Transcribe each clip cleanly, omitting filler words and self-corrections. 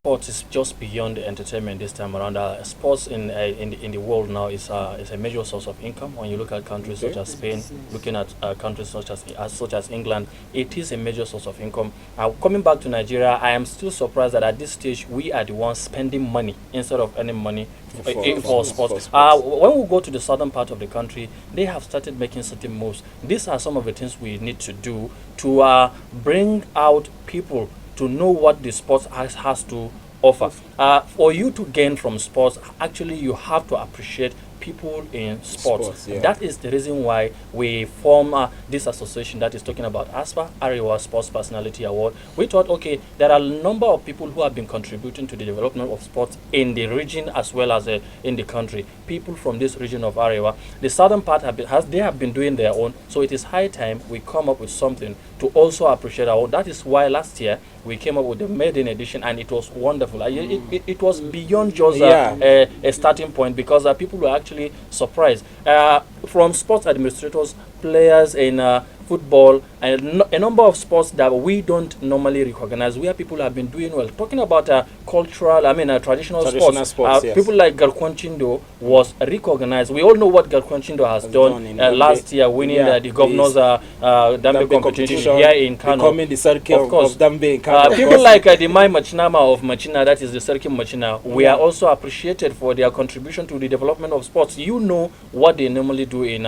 sports is just beyond entertainment this time around. Sports in the world now is a major source of income. When you look at countries such as Spain, looking at countries such as England, it is a major source of income. Coming back to Nigeria, I am still surprised that at this stage we are the ones spending money instead of earning money for sports. When we go to the southern part of the country, they have started making certain moves. These are some of the things we need to do to bring out people to know what the sports has to offer. For you to gain from sports, actually you have to appreciate people in sports. That is the reason why we form this association that is talking about ASPA, AREWA Sports Personality Award. We thought, okay, there are a number of people who have been contributing to the development of sports in the region as well as in the country. People from this region of AREWA. The southern part they have been doing their own, so it is high time we come up with something to also appreciate our own. That is why last year we came up with the maiden edition, and it was wonderful. It was beyond just a starting point, because people were actually surprised. From sports administrators, players in football, and a number of sports that we don't normally recognize, where people have been doing well. Talking about cultural, traditional sports, yes. People like Garkwanchindo was recognized. We all know what Garkwanchindo has done last year, winning the governor's Dambe competition here in Kano. Becoming the circle of Dambe in Kano. People like the Mai Machinama of Machina, that is the Circuit Machina, we are also appreciated for their contribution to the development of sports. You know what they normally do in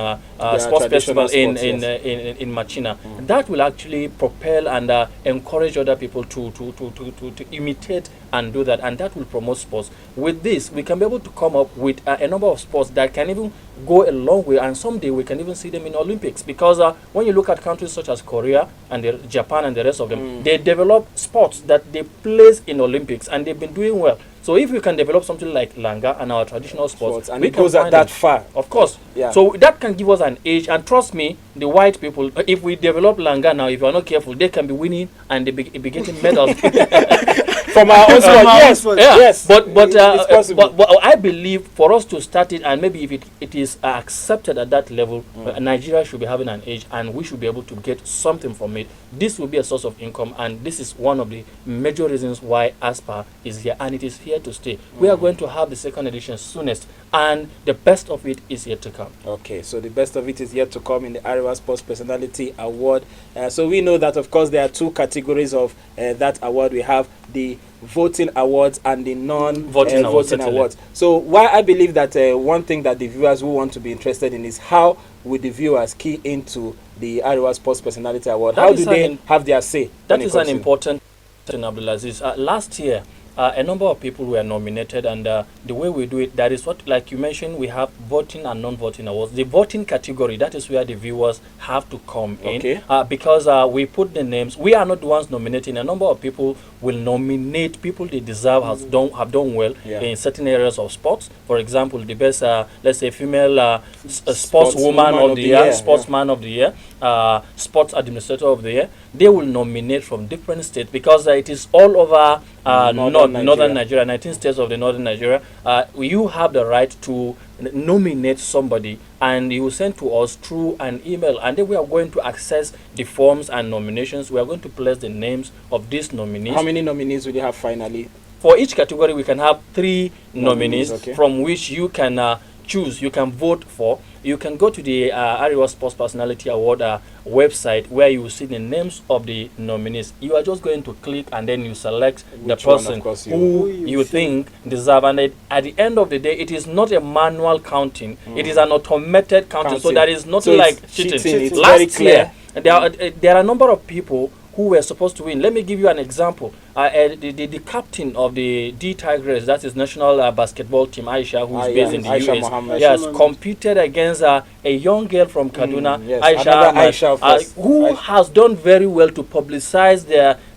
sports festival in Machina. That will actually propel and encourage other people to imitate and do that, and that will promote sports. With this, we can be able to come up with a number of sports that can even go a long way, and someday we can even see them in Olympics, because when you look at countries such as Korea and Japan and the rest of them, they develop sports that they place in Olympics, and they've been doing well. So if we can develop something like Langa and our traditional sports, and it goes that far, of course. Yeah. So that can give us an edge, and trust me, the white people, if we develop Langa now, if you are not careful, they can be winning and they be getting medals. From our own sport, yes. But I believe for us to start it, and maybe if it is accepted at that level, Nigeria should be having an edge, and we should be able to get something from it. This will be a source of income, and this is one of the major reasons why ASPA is here, and it is here to stay. We are going to have the second edition soonest, and the best of it is yet to come. Okay, so the best of it is yet to come in the AREWA Sports Personality Award. So we know that, of course, there are two categories of that award. We have the voting awards and the non-voting awards. So why I believe that one thing that the viewers will want to be interested in is how would the viewers key into the AREWA Sports Personality Award? How do they have their say? That is an important thing, Abdulaziz. Last year, a number of people were nominated, and the way we do it, that is what, like you mentioned, we have voting and non-voting awards. The voting category, that is where the viewers have to come in, because we put the names. We are not the ones nominating. A number of people will nominate people they deserve, have done well in certain areas of sports. For example, the best, let's say, female sportswoman of the year, sportsman of the year, sports administrator of the year. They will nominate from different states, because it is all over northern Nigeria, 19 states of the northern Nigeria. You have the right to nominate somebody, and you send to us through an email, and then we are going to access the forms and nominations. We are going to place the names of these nominees. How many nominees will you have finally? For each category, we can have 3 nominees, from which you can choose, you can vote for. You can go to the AREWA Sports Personality Award website, where you will see the names of the nominees. You are just going to click, and then you select the person who you think deserve. And at the end of the day, it is not a manual counting. It is an automated counting. So that is not like cheating. It's very clear. There are a number of people who were supposed to win. Let me give you an example. The captain of the D Tigers, that is national basketball team, Aisha, who is based in the US, yes, competed against a young girl from Kaduna, Aisha, who has done very well to publicize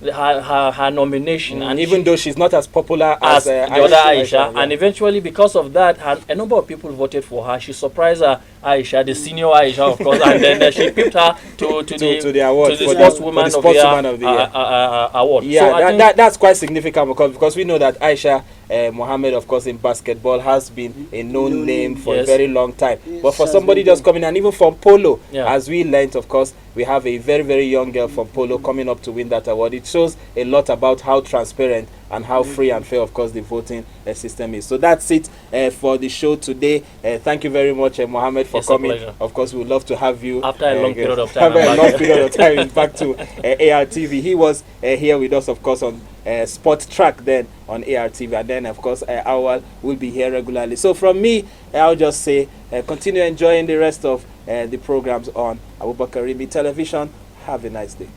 her nomination. And even though she's not as popular as the other Aisha, and eventually, because of that, a number of people voted for her. She surprised Aisha, the senior Aisha, of course, and then she picked her to the award, to the sportswoman of the year award. Yeah, so that's quite significant, because we know that Aisha Mohammed, of course, in basketball has been a known name for a very long time. But for somebody just coming, and even from polo, as we learned, of course, we have a very, very young girl from polo coming up to win that award. It shows a lot about how transparent and how free and fair, of course, the voting system is. So that's it for the show today. Thank you very much, Mohammed, for coming. Of course, we would love to have you after a long period of time. After a long period of time, back to ARTV. He was here with us, of course, on Sport Track then on ARTV, and then of course Awal will be here regularly. So from me, I'll just say continue enjoying the rest of the programs on ABUBAKAR RIMI Television. Have a nice day.